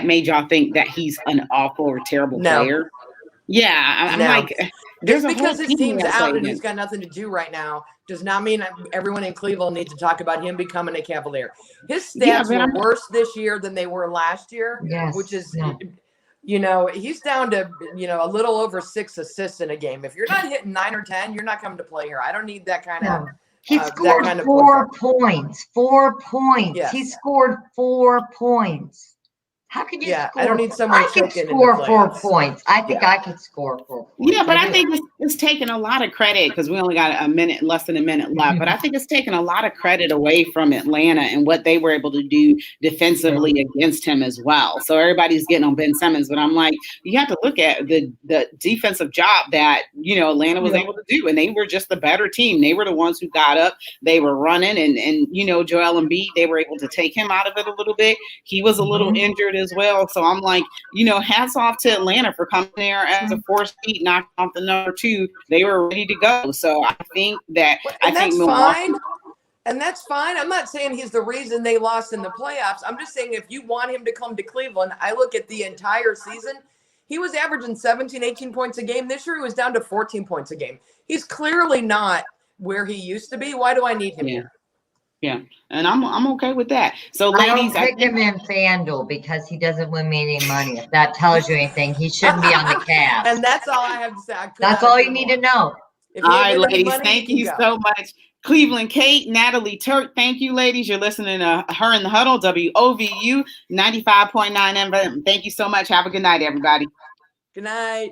made y'all think that he's an awful or terrible player? Yeah, I'm like, just because his team's out and he's got nothing to do right now does not mean everyone in Cleveland needs to talk about him becoming a Cavalier. His stats were worse this year than they were last year, which is, he's down to, a little over 6 assists in a game. If you're not hitting 9 or 10, you're not coming to play here. I don't need that kind of. He scored 4 points. 4 points. Yes. He scored 4 points. How can you Yeah, score? I don't need someone I could choking in the score 4 playoffs. points. I could choking in the score 4 playoffs. points. I think I could score 4 points. Yeah, but I think it's taking a lot of credit because we only got a minute, less than a minute left. But I think it's taking a lot of credit away from Atlanta and what they were able to do defensively against him as well. So everybody's getting on Ben Simmons, but I'm like, you have to look at the defensive job that Atlanta was able to do, and they were just the better team. They were the ones who got up, they were running, and Joel Embiid, they were able to take him out of it a little bit. He was a little injured as well, so I'm like, hats off to Atlanta for coming there as a 4 seed, knocking off the number 2. They were ready to go. So I think that that's fine. And that's fine. I'm not saying he's the reason they lost in the playoffs. I'm just saying if you want him to come to Cleveland, I look at the entire season. He was averaging 17, 18 points a game. This year he was down to 14 points a game. He's clearly not where he used to be. Why do I need him here? Yeah, and I'm okay with that. So, ladies, I don't pick him in FanDuel because he doesn't win me any money. If that tells you anything, he shouldn't be on the Cavs. And that's all I have to say. That's all you need to know. All right, ladies, thank you so much. Cleveland Kate, Natalie Turk, thank you, ladies. You're listening to Her in the Huddle, WOVU 95.9 FM. Thank you so much. Have a good night, everybody. Good night.